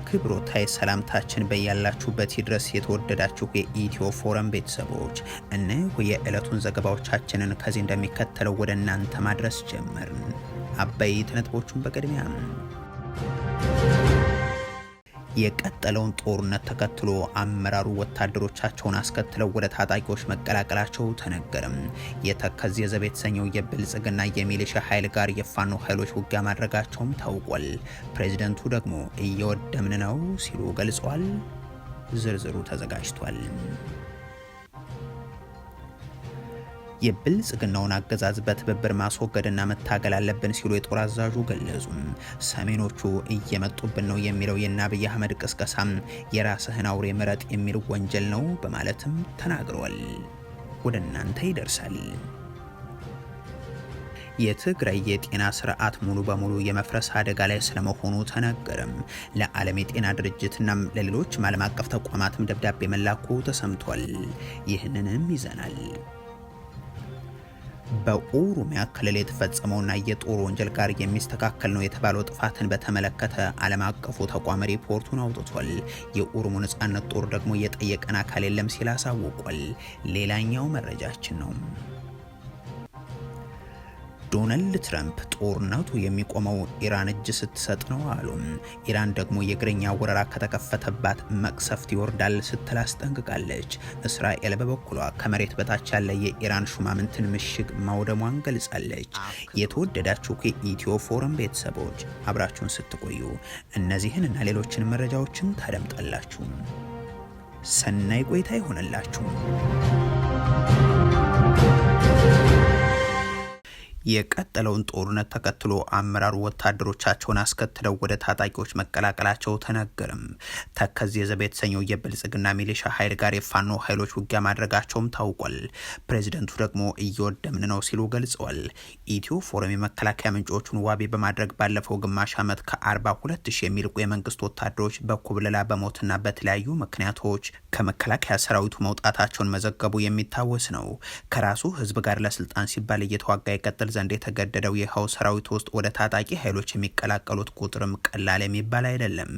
አክብሮታይ ሰላምታችን በያላችሁበት ይድረስ። የተወደዳችሁ የኢትዮ ፎረም ቤተሰቦች እነሆ የዕለቱን ዘገባዎቻችንን ከዚህ እንደሚከተለው ወደ እናንተ ማድረስ ጀመርን። አበይት ነጥቦቹን በቅድሚያ የቀጠለውን ጦርነት ተከትሎ አመራሩ ወታደሮቻቸውን አስከትለው ወደ ታጣቂዎች መቀላቀላቸው ተነገረም። የተከዜ ዘብ የተሰኘው የብልጽግና የሚሊሻ ኃይል ጋር የፋኖ ኃይሎች ውጊያ ማድረጋቸውም ታውቋል። ፕሬዝደንቱ ደግሞ እየወደምን ነው ሲሉ ገልጸዋል። ዝርዝሩ ተዘጋጅቷል። የብልጽግናውን አገዛዝ በትብብር ማስወገድና መታገል አለብን ሲሉ የጦር አዛዡ ገለጹ። ሰሜኖቹ እየመጡብን ነው የሚለው የአብይ አህመድ ቅስቀሳም የራስህን አውሬ ምረጥ የሚል ወንጀል ነው በማለትም ተናግረዋል። ወደ እናንተ ይደርሳል። የትግራይ የጤና ስርዓት ሙሉ በሙሉ የመፍረስ አደጋ ላይ ስለመሆኑ ተነገረም። ለዓለም የጤና ድርጅትና ለሌሎች ዓለም አቀፍ ተቋማትም ደብዳቤ መላኩ ተሰምቷል። ይህንንም ይዘናል። በኦሮሚያ ክልል የተፈጸመውና የጦር ወንጀል ጋር የሚስተካከል ነው የተባለው ጥፋትን በተመለከተ ዓለም አቀፉ ተቋም ሪፖርቱን አውጥቷል። የኦሮሞ ነጻነት ጦር ደግሞ የጠየቀን አካል የለም ሲል አሳውቋል። ሌላኛው መረጃችን ነው። ዶናልድ ትራምፕ ጦርነቱ የሚቆመው ኢራን እጅ ስትሰጥ ነው አሉ። ኢራን ደግሞ የእግረኛ ወረራ ከተከፈተባት መቅሰፍት ይወርዳል ስትል አስጠንቅቃለች። እስራኤል በበኩሏ ከመሬት በታች ያለ የኢራን ሹማምንትን ምሽግ ማውደሟን ገልጻለች። የተወደዳችሁ የኢትዮ ፎረም ቤተሰቦች አብራችሁን ስትቆዩ እነዚህን እና ሌሎችን መረጃዎችን ታደምጣላችሁ። ሰናይ ቆይታ ይሆንላችሁ። የቀጠለውን ጦርነት ተከትሎ አመራሩ ወታደሮቻቸውን አስከትለው ወደ ታጣቂዎች መቀላቀላቸው ተነገረም። ተከዜ ዘብ የተሰኘው የብልጽግና ሚሊሻ ኃይል ጋር የፋኖ ኃይሎች ውጊያ ማድረጋቸውም ታውቋል። ፕሬዝደንቱ ደግሞ እየወደምን ነው ሲሉ ገልጸዋል። ኢትዮ ፎረም የመከላከያ ምንጮቹን ዋቢ በማድረግ ባለፈው ግማሽ ዓመት ከ42,000 የሚልቁ የመንግስት ወታደሮች በኩብለላ በሞትና በተለያዩ ምክንያቶች ከመከላከያ ሰራዊቱ መውጣታቸውን መዘገቡ የሚታወስ ነው። ከራሱ ህዝብ ጋር ለስልጣን ሲባል እየተዋጋ ይቀጥል ዘንድ የተገደደው ይኸው ሰራዊት ውስጥ ወደ ታጣቂ ኃይሎች የሚቀላቀሉት ቁጥርም ቀላል የሚባል አይደለም።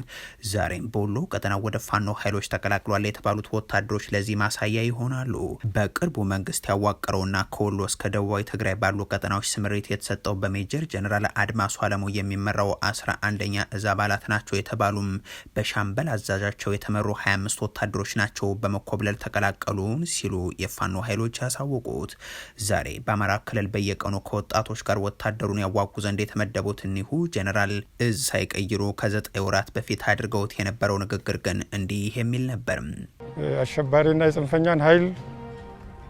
ዛሬም በወሎ ቀጠና ወደ ፋኖ ኃይሎች ተቀላቅሏል የተባሉት ወታደሮች ለዚህ ማሳያ ይሆናሉ። በቅርቡ መንግስት ያዋቀረውና ከወሎ እስከ ደቡባዊ ትግራይ ባሉ ቀጠናዎች ስምሪት የተሰጠው በሜጀር ጀነራል አድማሱ አለሙ የሚመራው 11ኛ እዝ አባላት ናቸው የተባሉም በሻምበል አዛዣቸው የተመሩ 25 ወታደሮች ናቸው በመኮብለል ተቀላቀሉ ሲሉ የፋኖ ኃይሎች ያሳወቁት። ዛሬ በአማራ ክልል በየቀኑ ወጣቶች ጋር ወታደሩን ያዋጉ ዘንድ የተመደቡት እኒሁ ጀነራል እዝ ሳይቀይሩ ከ9 ወራት በፊት አድርገውት የነበረው ንግግር ግን እንዲህ የሚል ነበር። አሸባሪና የጽንፈኛን ኃይል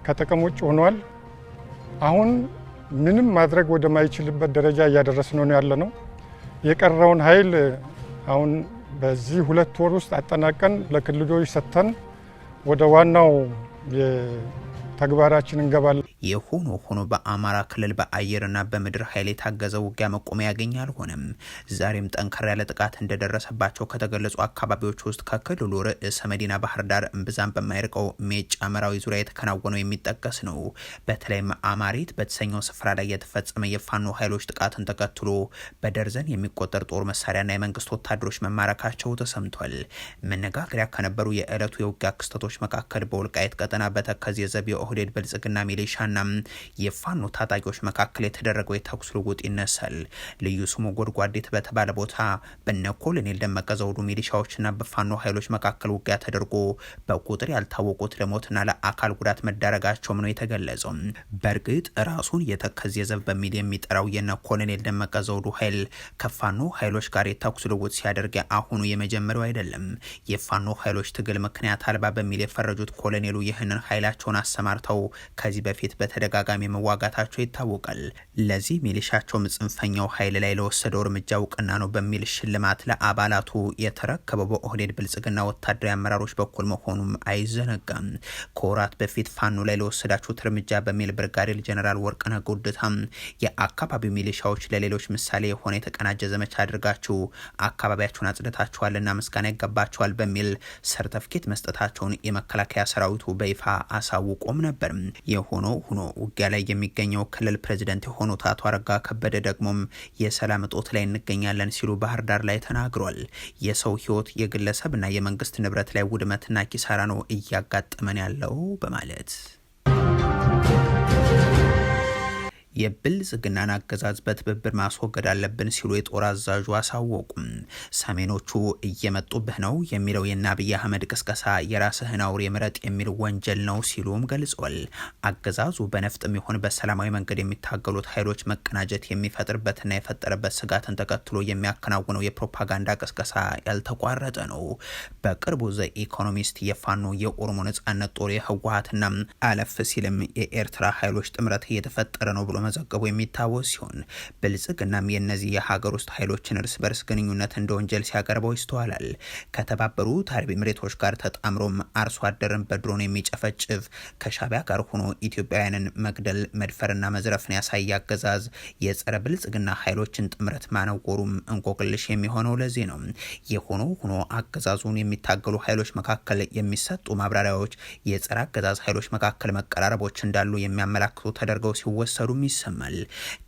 ከጥቅም ውጭ ሆኗል። አሁን ምንም ማድረግ ወደማይችልበት ደረጃ እያደረስነው ነው ያለነው። የቀረውን ኃይል አሁን በዚህ 2 ወር ውስጥ አጠናቀን ለክልሎች ሰጥተን ወደ ዋናው ተግባራችን እንገባለን። የሆኖ ሆኖ በአማራ ክልል በአየርና በምድር ኃይል የታገዘ ውጊያ መቆሚያ ያገኛል አልሆነም። ዛሬም ጠንከር ያለ ጥቃት እንደደረሰባቸው ከተገለጹ አካባቢዎች ውስጥ ከክልሉ ርዕሰ መዲና ባህር ዳር እምብዛም በማይርቀው ሜጫ መራዊ ዙሪያ የተከናወነው የሚጠቀስ ነው። በተለይም አማሪት በተሰኘው ስፍራ ላይ የተፈጸመ የፋኖ ኃይሎች ጥቃትን ተከትሎ በደርዘን የሚቆጠር ጦር መሳሪያና የመንግስት ወታደሮች መማረካቸው ተሰምቷል። መነጋገሪያ ከነበሩ የዕለቱ የውጊያ ክስተቶች መካከል በወልቃይት ቀጠና በተከዜ ዘብ የኦህዴድ ብልጽግና ሚሊሻና የፋኖ ታጣቂዎች መካከል የተደረገው የተኩስ ልውውጥ ይነሳል። ልዩ ስሙ ጎድጓዴት በተባለ ቦታ በነ ኮሎኔል ደመቀ ዘውዱ ሚሊሻዎችና በፋኖ ኃይሎች መካከል ውጊያ ተደርጎ በቁጥር ያልታወቁት ለሞትና ለአካል ጉዳት መዳረጋቸውም ነው የተገለጸው። በእርግጥ ራሱን የተከዜ ዘብ በሚል የሚጠራው የነ ኮሎኔል ደመቀ ዘውዱ ኃይል ከፋኖ ኃይሎች ጋር የተኩስ ልውውጥ ሲያደርግ አሁኑ የመጀመሪያው አይደለም። የፋኖ ኃይሎች ትግል ምክንያት አልባ በሚል የፈረጁት ኮሎኔሉ ይህንን ኃይላቸውን አሰማርተው ከዚህ በፊት በተደጋጋሚ መዋጋታቸው ይታወቃል። ለዚህ ሚሊሻቸውም ጽንፈኛው ኃይል ላይ ለወሰደው እርምጃ እውቅና ነው በሚል ሽልማት ለአባላቱ የተረከበው በኦህዴድ ብልጽግና ወታደራዊ አመራሮች በኩል መሆኑም አይዘነጋም። ከወራት በፊት ፋኖ ላይ ለወሰዳችሁት እርምጃ በሚል ብርጋዴር ጀነራል ወርቅነህ ጉድታም የአካባቢው ሚሊሻዎች ለሌሎች ምሳሌ የሆነ የተቀናጀ ዘመቻ አድርጋችሁ አካባቢያችሁን አጽድታችኋልና ምስጋና ይገባችኋል በሚል ሰርተፍኬት መስጠታቸውን የመከላከያ ሰራዊቱ በይፋ አሳውቆም ነበር። የሆኖ ሆኖ ውጊያ ላይ የሚገኘው ክልል ፕሬዚደንት የሆኑት አቶ አረጋ ከበደ ደግሞም የሰላም እጦት ላይ እንገኛለን ሲሉ ባህር ዳር ላይ ተናግሯል። የሰው ህይወት የግለሰብና የመንግስት ንብረት ላይ ውድመትና ኪሳራ ነው እያጋጠመን ያለው በማለት የብልጽግናን አገዛዝ በትብብር ማስወገድ አለብን ሲሉ የጦር አዛዡ አሳወቁም። ሰሜኖቹ እየመጡብህ ነው የሚለው የአብይ አህመድ ቅስቀሳ የራስህን አውሬ ምረጥ የሚል ወንጀል ነው ሲሉም ገልጿል። አገዛዙ በነፍጥም ይሁን በሰላማዊ መንገድ የሚታገሉት ኃይሎች መቀናጀት የሚፈጥርበትና የፈጠረበት ስጋትን ተከትሎ የሚያከናውነው የፕሮፓጋንዳ ቅስቀሳ ያልተቋረጠ ነው። በቅርቡ ዘ ኢኮኖሚስት የፋኖ የኦሮሞ ነጻነት ጦር የህወሓትና አለፍ ሲልም የኤርትራ ኃይሎች ጥምረት እየተፈጠረ ነው ብሎ መዘገቡ የሚታወስ ሲሆን ብልጽግናም የነዚህ የሀገር ውስጥ ኃይሎችን እርስ በርስ ግንኙነት እንደ ወንጀል ሲያቀርበው ይስተዋላል። ከተባበሩት አረብ ኤሚሬቶች ጋር ተጣምሮም አርሶ አደርን በድሮን የሚጨፈጭፍ ከሻቢያ ጋር ሆኖ ኢትዮጵያውያንን መግደል መድፈርና መዝረፍን ያሳየ አገዛዝ የጸረ ብልጽግና ኃይሎችን ጥምረት ማነወሩም እንቆቅልሽ የሚሆነው ለዚህ ነው። የሆኖ ሆኖ አገዛዙን የሚታገሉ ኃይሎች መካከል የሚሰጡ ማብራሪያዎች የጸረ አገዛዝ ኃይሎች መካከል መቀራረቦች እንዳሉ የሚያመላክቱ ተደርገው ሲወሰዱ ይሰማል።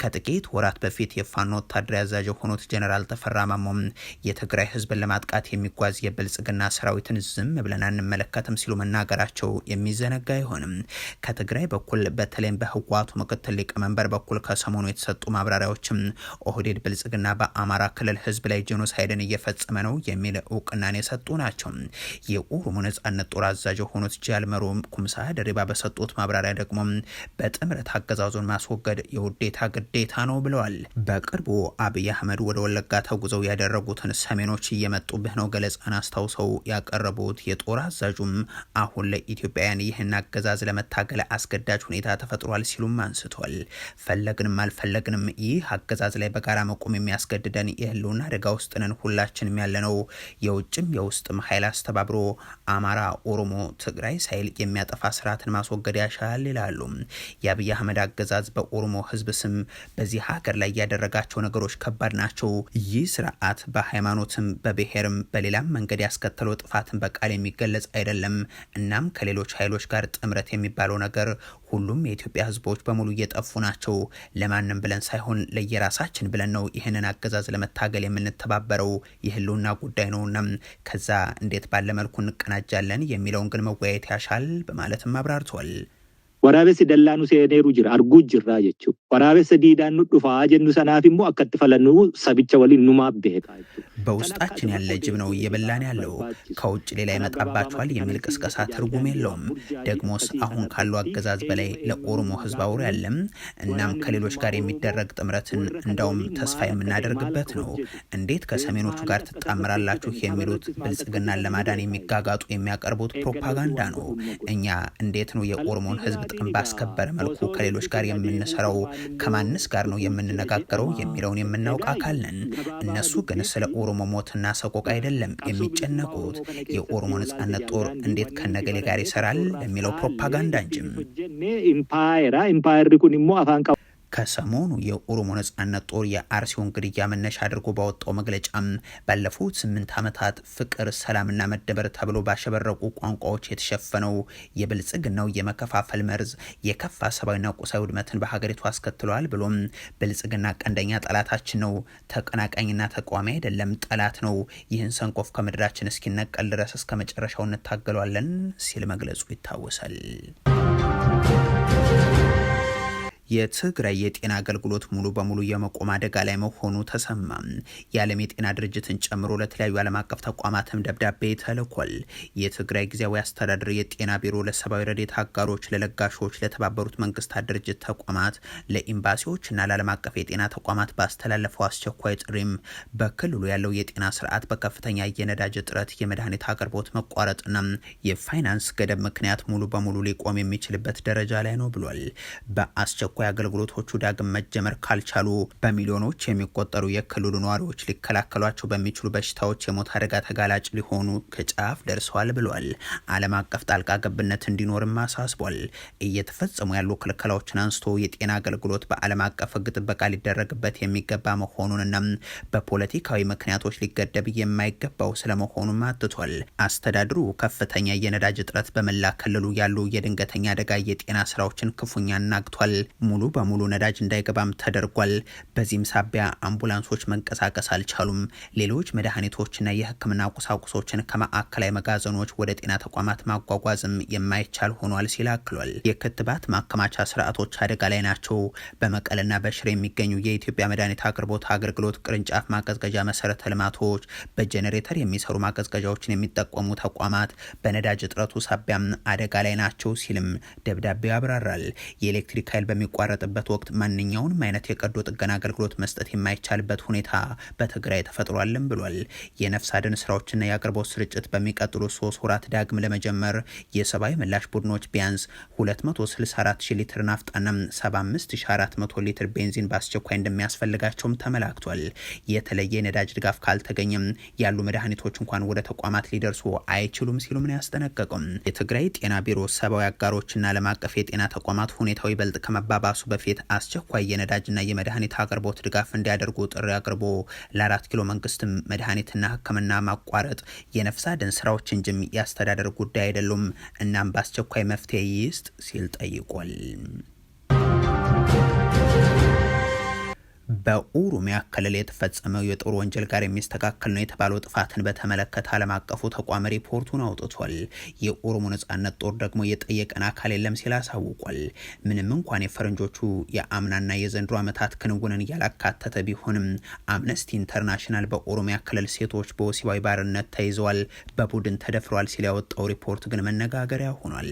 ከጥቂት ወራት በፊት የፋኖ ወታደራዊ አዛዥ የሆኑት ጀነራል ተፈራ ማሞም የትግራይ ህዝብን ለማጥቃት የሚጓዝ የብልጽግና ሰራዊትን ዝም ብለን አንመለከትም ሲሉ መናገራቸው የሚዘነጋ አይሆንም። ከትግራይ በኩል በተለይም በህወሓቱ ምክትል ሊቀመንበር በኩል ከሰሞኑ የተሰጡ ማብራሪያዎችም ኦህዴድ ብልጽግና በአማራ ክልል ህዝብ ላይ ጄኖሳይድን እየፈጸመ ነው የሚል እውቅናን የሰጡ ናቸው። የኦሮሞ ነጻነት ጦር አዛዥ የሆኑት ጃልመሮ ኩምሳ ደሪባ በሰጡት ማብራሪያ ደግሞ በጥምረት አገዛዙን ማስወገድ የውዴታ ግዴታ ነው ብለዋል። በቅርቡ አብይ አህመድ ወደ ወለጋ ተጉዘው ያደረጉትን ሰሜኖች እየመጡብህ ነው ገለጻን አስታውሰው ያቀረቡት የጦር አዛዡም አሁን ለኢትዮጵያውያን ይህን አገዛዝ ለመታገል አስገዳጅ ሁኔታ ተፈጥሯል ሲሉም አንስቷል። ፈለግንም አልፈለግንም ይህ አገዛዝ ላይ በጋራ መቆም የሚያስገድደን የህልውና አደጋ ውስጥ ነን ሁላችንም ያለነው። የውጭም የውስጥም ኃይል አስተባብሮ አማራ፣ ኦሮሞ፣ ትግራይ ሳይል የሚያጠፋ ስርዓትን ማስወገድ ያሻል ይላሉ። የአብይ አህመድ አገዛዝ በኦሮሞ ህዝብ ስም በዚህ ሀገር ላይ ያደረጋቸው ነገሮች ከባድ ናቸው። ይህ ስርዓት በሃይማኖትም በብሔርም በሌላም መንገድ ያስከተለው ጥፋትን በቃል የሚገለጽ አይደለም። እናም ከሌሎች ኃይሎች ጋር ጥምረት የሚባለው ነገር ሁሉም የኢትዮጵያ ህዝቦች በሙሉ እየጠፉ ናቸው። ለማንም ብለን ሳይሆን ለየራሳችን ብለን ነው ይህንን አገዛዝ ለመታገል የምንተባበረው። የህልውና ጉዳይ ነውና ከዛ እንዴት ባለ መልኩ እንቀናጃለን የሚለውን ግን መወያየት ያሻል በማለትም አብራርቷል። Waraabessi dallaanu seeneeru jira arguu jirraa jechuudha. Waraabessa diidaan nu dhufaa jennu sanaaf immoo akkatti falannu sabicha waliin numaaf beeka. በውስጣችን ያለ ጅብ ነው እየበላን ያለው። ከውጭ ሌላ ይመጣባቸዋል የሚል ቅስቀሳ ትርጉም የለውም። ደግሞስ አሁን ካለው አገዛዝ በላይ ለኦሮሞ ህዝብ አውሬ ያለም። እናም ከሌሎች ጋር የሚደረግ ጥምረትን እንዳውም ተስፋ የምናደርግበት ነው። እንዴት ከሰሜኖቹ ጋር ትጣምራላችሁ የሚሉት ብልጽግናን ለማዳን የሚጋጋጡ የሚያቀርቡት ፕሮፓጋንዳ ነው። እኛ እንዴት ነው የኦሮሞን ህዝብ ጥቅም ባስከበረ መልኩ ከሌሎች ጋር የምንሰራው? ከማንስ ጋር ነው የምንነጋገረው የሚለውን የምናውቅ አካል ነን። እነሱ ግን ስለ ኦሮሞ ሞትና ሰቆቃ አይደለም የሚጨነቁት። የኦሮሞ ነጻነት ጦር እንዴት ከነገሌ ጋር ይሰራል ለሚለው ፕሮፓጋንዳ እንጂ። ከሰሞኑ የኦሮሞ ነጻነት ጦር የአርሲውን ግድያ መነሻ አድርጎ ባወጣው መግለጫም ባለፉት 8 ዓመታት ፍቅር፣ ሰላምና መደበር ተብሎ ባሸበረቁ ቋንቋዎች የተሸፈነው የብልጽግናው የመከፋፈል መርዝ የከፋ ሰብአዊና ቁሳዊ ውድመትን በሀገሪቱ አስከትሏል ብሎም ብልጽግና ቀንደኛ ጠላታችን ነው፣ ተቀናቃኝና ተቃዋሚ አይደለም፣ ጠላት ነው። ይህን ሰንኮፍ ከምድራችን እስኪነቀል ድረስ እስከ መጨረሻው እንታገሏለን ሲል መግለጹ ይታወሳል። የትግራይ የጤና አገልግሎት ሙሉ በሙሉ የመቆም አደጋ ላይ መሆኑ ተሰማ። የዓለም የጤና ድርጅትን ጨምሮ ለተለያዩ ዓለም አቀፍ ተቋማትም ደብዳቤ ተልኳል። የትግራይ ጊዜያዊ አስተዳደር የጤና ቢሮ ለሰብአዊ ረድኤት አጋሮች፣ ለለጋሾች፣ ለተባበሩት መንግስታት ድርጅት ተቋማት፣ ለኤምባሲዎችና ለዓለም አቀፍ የጤና ተቋማት ባስተላለፈው አስቸኳይ ጥሪም በክልሉ ያለው የጤና ስርዓት በከፍተኛ የነዳጅ እጥረት፣ የመድኃኒት አቅርቦት መቋረጥና የፋይናንስ ገደብ ምክንያት ሙሉ በሙሉ ሊቆም የሚችልበት ደረጃ ላይ ነው ብሏል። በአስቸኳይ አስቸኳይ አገልግሎቶቹ ዳግም መጀመር ካልቻሉ በሚሊዮኖች የሚቆጠሩ የክልሉ ነዋሪዎች ሊከላከሏቸው በሚችሉ በሽታዎች የሞት አደጋ ተጋላጭ ሊሆኑ ከጫፍ ደርሰዋል ብሏል። ዓለም አቀፍ ጣልቃ ገብነት እንዲኖርም አሳስቧል። እየተፈጸሙ ያሉ ክልከላዎችን አንስቶ የጤና አገልግሎት በዓለም አቀፍ ሕግ ጥበቃ ሊደረግበት የሚገባ መሆኑንና በፖለቲካዊ ምክንያቶች ሊገደብ የማይገባው ስለመሆኑም አትቷል። አስተዳድሩ ከፍተኛ የነዳጅ እጥረት በመላ ክልሉ ያሉ የድንገተኛ አደጋ የጤና ስራዎችን ክፉኛ አናግቷል። ሙሉ በሙሉ ነዳጅ እንዳይገባም ተደርጓል። በዚህም ሳቢያ አምቡላንሶች መንቀሳቀስ አልቻሉም። ሌሎች መድኃኒቶችና የህክምና ቁሳቁሶችን ከማዕከላዊ መጋዘኖች ወደ ጤና ተቋማት ማጓጓዝም የማይቻል ሆኗል ሲል አክሏል። የክትባት ማከማቻ ስርዓቶች አደጋ ላይ ናቸው። በመቀለና በሽሬ የሚገኙ የኢትዮጵያ መድኃኒት አቅርቦት አገልግሎት ቅርንጫፍ ማቀዝቀዣ መሰረተ ልማቶች በጄኔሬተር የሚሰሩ ማቀዝቀዣዎችን የሚጠቀሙ ተቋማት በነዳጅ እጥረቱ ሳቢያም አደጋ ላይ ናቸው ሲልም ደብዳቤው ያብራራል። የኤሌክትሪክ ኃይል በሚቋረጥበት ወቅት ማንኛውንም አይነት የቀዶ ጥገና አገልግሎት መስጠት የማይቻልበት ሁኔታ በትግራይ ተፈጥሯልም ብሏል። የነፍስ አድን ስራዎችና የአቅርቦት ስርጭት በሚቀጥሉ 3 ወራት ዳግም ለመጀመር የሰብአዊ ምላሽ ቡድኖች ቢያንስ 264,000 ሊትር ናፍጣና 75,400 ሊትር ቤንዚን በአስቸኳይ እንደሚያስፈልጋቸውም ተመላክቷል። የተለየ የነዳጅ ድጋፍ ካልተገኘም ያሉ መድኃኒቶች እንኳን ወደ ተቋማት ሊደርሱ አይችሉም ሲሉም ነው ያስጠነቀቁም። የትግራይ ጤና ቢሮ ሰብአዊ አጋሮችና ዓለም አቀፍ የጤና ተቋማት ሁኔታው ይበልጥ ከመባባሱ በፊት አስቸኳይ የነዳጅና የመድኃኒት አቅርቦት ድጋፍ እንዲያደርጉ ጥሪ አቅርቦ ለ4 ኪሎ መንግስትም መድኃኒትና ሕክምና ማቋረጥ የነፍስ አድን ስራዎች እንጂም ያስተዳደር ጉዳይ አይደሉም፣ እናም በአስቸኳይ መፍትሄ ይስጥ ሲል ጠይቋል። በኦሮሚያ ክልል የተፈጸመው የጦር ወንጀል ጋር የሚስተካከል ነው የተባለው ጥፋትን በተመለከተ ዓለም አቀፉ ተቋም ሪፖርቱን አውጥቷል። የኦሮሞ ነጻነት ጦር ደግሞ የጠየቀን አካል የለም ሲል አሳውቋል። ምንም እንኳን የፈረንጆቹ የአምናና የዘንድሮ ዓመታት ክንውንን ያላካተተ ቢሆንም አምነስቲ ኢንተርናሽናል በኦሮሚያ ክልል ሴቶች በወሲባዊ ባርነት ተይዘዋል፣ በቡድን ተደፍረዋል ሲል ያወጣው ሪፖርት ግን መነጋገሪያ ሆኗል።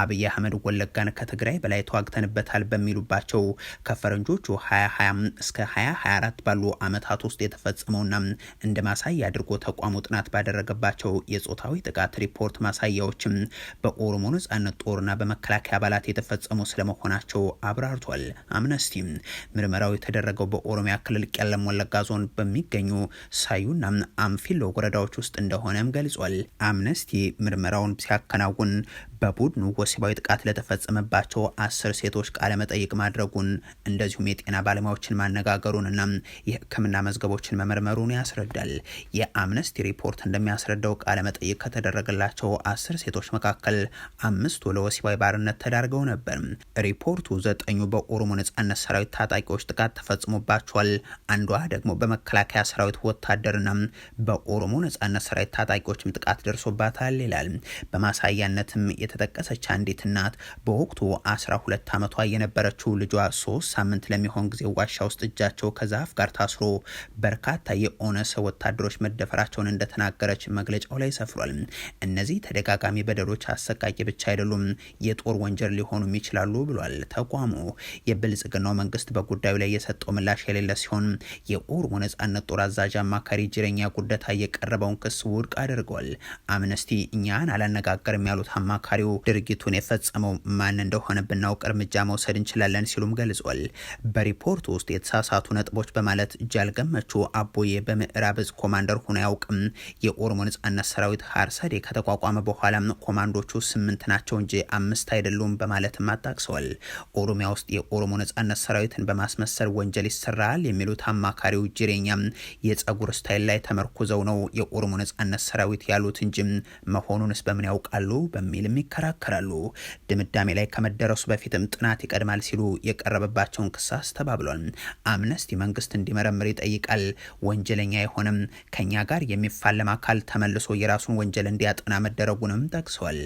አብይ አህመድ ወለጋን ከትግራይ በላይ ተዋግተንበታል በሚሉባቸው ከፈረንጆቹ 2020 እስከ 2024 ባሉ አመታት ውስጥ የተፈጸመውና እንደ ማሳያ አድርጎ ተቋሙ ጥናት ባደረገባቸው የጾታዊ ጥቃት ሪፖርት ማሳያዎችም በኦሮሞ ነጻነት ጦርና በመከላከያ አባላት የተፈጸሙ ስለመሆናቸው አብራርቷል። አምነስቲ ምርመራው የተደረገው በኦሮሚያ ክልል ቄለም ወለጋ ዞን በሚገኙ ሳዩና አንፊሎ ወረዳዎች ውስጥ እንደሆነም ገልጿል። አምነስቲ ምርመራውን ሲያከናውን በቡድኑ ወሲባዊ ጥቃት ለተፈጸመባቸው 10 ሴቶች ቃለ መጠይቅ ማድረጉን እንደዚሁም የጤና ባለሙያዎችን ማነጋገሩንና የሕክምና መዝገቦችን መመርመሩን ያስረዳል። የአምነስቲ ሪፖርት እንደሚያስረዳው ቃለ መጠይቅ ከተደረገላቸው 10 ሴቶች መካከል 5ቱ ለወሲባዊ ባርነት ተዳርገው ነበር። ሪፖርቱ 9ኙ በኦሮሞ ነጻነት ሰራዊት ታጣቂዎች ጥቃት ተፈጽሞባቸዋል፣ አንዷ ደግሞ በመከላከያ ሰራዊት ወታደርና በኦሮሞ ነጻነት ሰራዊት ታጣቂዎችም ጥቃት ደርሶባታል ይላል። በማሳያነትም የተጠቀሰች አንዲት እናት በወቅቱ 12 ዓመቷ የነበረችው ልጇ 3 ሳምንት ለሚሆን ጊዜ ዋሻ ውስጥ እጃቸው ከዛፍ ጋር ታስሮ በርካታ የኦነሰ ወታደሮች መደፈራቸውን እንደተናገረች መግለጫው ላይ ሰፍሯል። እነዚህ ተደጋጋሚ በደሎች አሰቃቂ ብቻ አይደሉም፣ የጦር ወንጀል ሊሆኑም ይችላሉ ብሏል ተቋሙ። የብልጽግናው መንግስት በጉዳዩ ላይ የሰጠው ምላሽ የሌለ ሲሆን የኦሮሞ ነጻነት ጦር አዛዥ አማካሪ ጅሬኛ ጉደታ የቀረበውን ክስ ውድቅ አድርገዋል። አምነስቲ እኛን አላነጋገርም ያሉት አማካሪው ድርጊቱን የፈጸመው ማን እንደሆነ ብናውቅ እርምጃ መውሰድ እንችላለን ሲሉም ገልጿል። በሪፖርቱ ውስጥ የተሳሳቱ ነጥቦች በማለት ጃልገመቹ አቦዬ በምዕራብ እዝ ኮማንደር ሆኖ ያውቅም፣ የኦሮሞ ነጻነት ሰራዊት ሀርሰዴ ከተቋቋመ በኋላ ኮማንዶቹ 8 ናቸው እንጂ 5 አይደሉም በማለትም አጣቅሰዋል። ኦሮሚያ ውስጥ የኦሮሞ ነጻነት ሰራዊትን በማስመሰል ወንጀል ይሰራል የሚሉት አማካሪው ጅሬኛ የጸጉር ስታይል ላይ ተመርኩዘው ነው የኦሮሞ ነጻነት ሰራዊት ያሉት እንጂ መሆኑንስ በምን ያውቃሉ በሚልም ይከራከራሉ። ድምዳሜ ላይ ከመደረሱ በፊትም ጥናት ይቀድማል ሲሉ የቀረበባቸውን ክስ አስተባብሏል። አምነስቲ መንግስት እንዲመረምር ይጠይቃል። ወንጀለኛ የሆነም ከኛ ጋር የሚፋለም አካል ተመልሶ የራሱን ወንጀል እንዲያጠና መደረጉንም ጠቅሰዋል።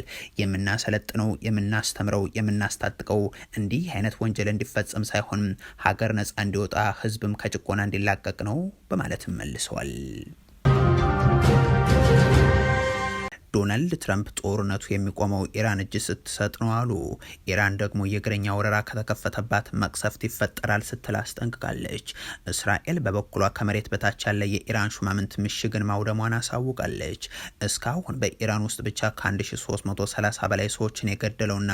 የምናሰለጥነው፣ የምናስተምረው፣ የምናስታጥቀው እንዲህ አይነት ወንጀል እንዲፈጸም ሳይሆን ሀገር ነጻ እንዲወጣ ህዝብም ከጭቆና እንዲላቀቅ ነው በማለትም መልሰዋል። ዶናልድ ትራምፕ ጦርነቱ የሚቆመው ኢራን እጅ ስትሰጥ ነው አሉ። ኢራን ደግሞ የእግረኛ ወረራ ከተከፈተባት መቅሰፍት ይፈጠራል ስትል አስጠንቅቃለች። እስራኤል በበኩሏ ከመሬት በታች ያለ የኢራን ሹማምንት ምሽግን ማውደሟን አሳውቃለች። እስካሁን በኢራን ውስጥ ብቻ ከ1330 በላይ ሰዎችን የገደለውና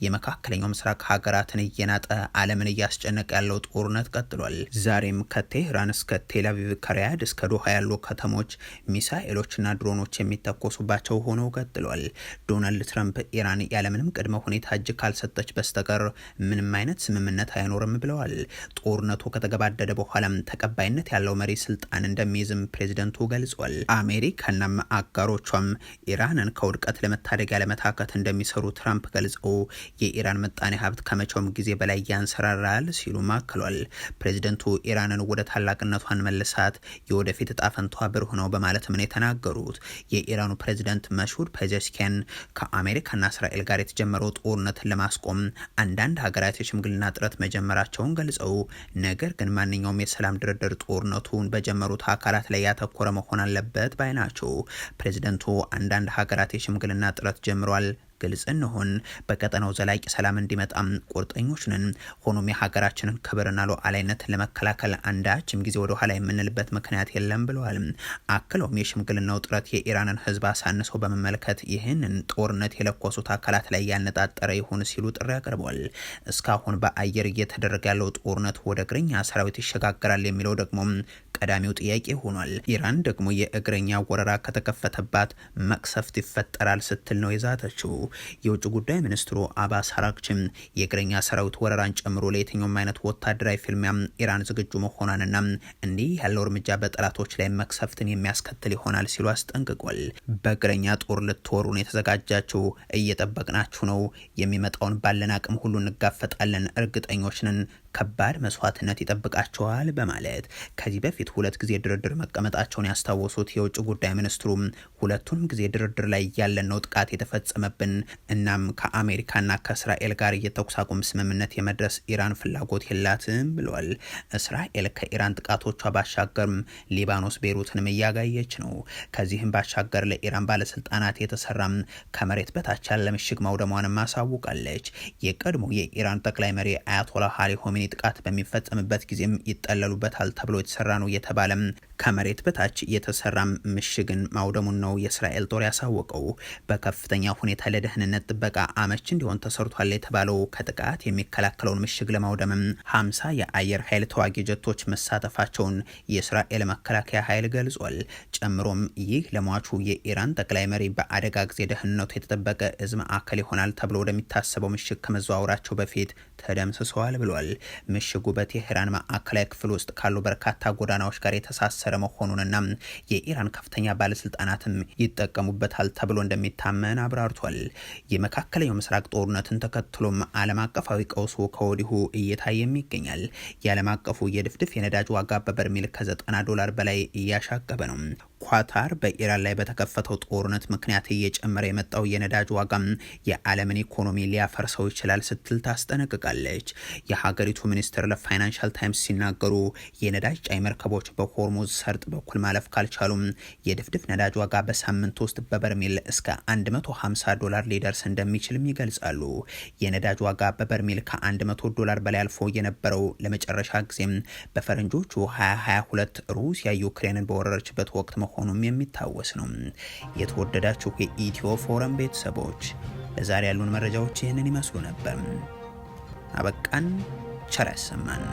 የመካከለኛው ምስራቅ ሀገራትን እየናጠ ዓለምን እያስጨነቀ ያለው ጦርነት ቀጥሏል። ዛሬም ከቴህራን እስከ ቴልአቪቭ ከሪያድ እስከ ዶሃ ያሉ ከተሞች ሚሳኤሎችና ድሮኖች የሚተኮሱባቸው ሆነው ቀጥሏል። ዶናልድ ትራምፕ ኢራን ያለምንም ቅድመ ሁኔታ እጅ ካልሰጠች በስተቀር ምንም አይነት ስምምነት አይኖርም ብለዋል። ጦርነቱ ከተገባደደ በኋላም ተቀባይነት ያለው መሪ ስልጣን እንደሚይዝም ፕሬዝደንቱ ገልጿል። አሜሪካና አጋሮቿም ኢራንን ከውድቀት ለመታደግ ያለመታከት እንደሚሰሩ ትራምፕ ገልጸው የኢራን ምጣኔ ሀብት ከመቼውም ጊዜ በላይ ያንሰራራል ሲሉ ማክሏል። ፕሬዝደንቱ ኢራንን ወደ ታላቅነቷን መልሳት የወደፊት እጣ ፈንታዋ ብሩህ ነው በማለት ምን የተናገሩት የኢራኑ ፕሬዝዳንት መስዑድ ፔዜሽኪያን ከአሜሪካና እስራኤል ጋር የተጀመረው ጦርነትን ለማስቆም አንዳንድ ሀገራት የሽምግልና ጥረት መጀመራቸውን ገልጸው ነገር ግን ማንኛውም የሰላም ድርድር ጦርነቱን በጀመሩት አካላት ላይ ያተኮረ መሆን አለበት ባይ ናቸው። ፕሬዝዳንቱ አንዳንድ ሀገራት የሽምግልና ጥረት ጀምሯል፣ ግልጽ እንሆን፣ በቀጠናው ዘላቂ ሰላም እንዲመጣም ቁርጠኞች ነን። ሆኖም የሀገራችንን ክብርና ሉዓላዊነት ለመከላከል አንዳችም ጊዜ ወደ ኋላ የምንልበት ምክንያት የለም ብለዋል። አክለውም የሽምግልናው ጥረት የኢራንን ሕዝብ አሳንሰው በመመልከት ይህንን ጦርነት የለኮሱት አካላት ላይ ያነጣጠረ ይሁን ሲሉ ጥሪ አቅርበዋል። እስካሁን በአየር እየተደረገ ያለው ጦርነት ወደ እግረኛ ሰራዊት ይሸጋገራል የሚለው ደግሞ ቀዳሚው ጥያቄ ሆኗል። ኢራን ደግሞ የእግረኛ ወረራ ከተከፈተባት መቅሰፍት ይፈጠራል ስትል ነው የዛተችው። የውጭ ጉዳይ ሚኒስትሩ አባስ አራግቺም የእግረኛ ሰራዊት ወረራን ጨምሮ ለየትኛውም አይነት ወታደራዊ ፊልሚያ ኢራን ዝግጁ መሆኗንና እንዲህ ያለው እርምጃ በጠላቶች ላይ መቅሰፍትን የሚያስከትል ይሆናል ሲሉ አስጠንቅቋል። በእግረኛ ጦር ልትወሩን የተዘጋጃችሁ እየጠበቅናችሁ ነው። የሚመጣውን ባለን አቅም ሁሉ እንጋፈጣለን። እርግጠኞች ነን ከባድ መስዋዕትነት ይጠብቃቸዋል በማለት ከዚህ በፊት 2 ጊዜ ድርድር መቀመጣቸውን ያስታወሱት የውጭ ጉዳይ ሚኒስትሩ ሁለቱንም ጊዜ ድርድር ላይ ያለነው ጥቃት የተፈጸመብን፣ እናም ከአሜሪካና ከእስራኤል ጋር የተኩስ አቁም ስምምነት የመድረስ ኢራን ፍላጎት የላትም ብለዋል። እስራኤል ከኢራን ጥቃቶቿ ባሻገርም ሊባኖስ ቤሩትንም እያጋየች ነው። ከዚህም ባሻገር ለኢራን ባለስልጣናት የተሰራም ከመሬት በታች ያለ ምሽግ ማውደሟንም አሳውቃለች። የቀድሞ የኢራን ጠቅላይ መሪ አያቶላ አሊ ሆሜኒ ጥቃት በሚፈጸምበት ጊዜም ይጠለሉበታል ተብሎ የተሰራ ነው የተባለም ከመሬት በታች የተሰራ ምሽግን ማውደሙን ነው የእስራኤል ጦር ያሳወቀው። በከፍተኛ ሁኔታ ለደህንነት ጥበቃ አመች እንዲሆን ተሰርቷል የተባለው ከጥቃት የሚከላከለውን ምሽግ ለማውደምም 50 የአየር ኃይል ተዋጊ ጀቶች መሳተፋቸውን የእስራኤል መከላከያ ኃይል ገልጿል። ጨምሮም ይህ ለሟቹ የኢራን ጠቅላይ መሪ በአደጋ ጊዜ ደህንነቱ የተጠበቀ እዝ ማዕከል ይሆናል ተብሎ ወደሚታሰበው ምሽግ ከመዘዋወራቸው በፊት ተደምስሰዋል ብሏል። ምሽጉ በቴህራን ማዕከላዊ ክፍል ውስጥ ካሉ በርካታ ጎዳናዎች ጋር የተሳሰረ መሆኑንና የኢራን ከፍተኛ ባለስልጣናትም ይጠቀሙበታል ተብሎ እንደሚታመን አብራርቷል። የመካከለኛው ምስራቅ ጦርነትን ተከትሎም ዓለም አቀፋዊ ቀውሱ ከወዲሁ እየታየም ይገኛል። የዓለም አቀፉ የድፍድፍ የነዳጅ ዋጋ በበርሜል ከ$90 በላይ እያሻቀበ ነው። ኳታር በኢራን ላይ በተከፈተው ጦርነት ምክንያት እየጨመረ የመጣው የነዳጅ ዋጋም የዓለምን ኢኮኖሚ ሊያፈርሰው ይችላል ስትል ታስጠነቅቃለች። የሀገሪቱ ሚኒስትር ለፋይናንሻል ታይምስ ሲናገሩ የነዳጅ ጫኝ መርከቦች በሆርሙዝ ሰርጥ በኩል ማለፍ ካልቻሉም የድፍድፍ ነዳጅ ዋጋ በሳምንት ውስጥ በበርሜል እስከ $150 ሊደርስ እንደሚችልም ይገልጻሉ። የነዳጅ ዋጋ በበርሜል ከ$100 በላይ አልፎ የነበረው ለመጨረሻ ጊዜም በፈረንጆቹ 2022 ሩሲያ ዩክሬንን በወረረችበት ወቅት መሆኑም የሚታወስ ነው። የተወደዳችሁ የኢትዮ ፎረም ቤተሰቦች ለዛሬ ያሉን መረጃዎች ይህንን ይመስሉ ነበር። አበቃን። ቸር ያሰማን።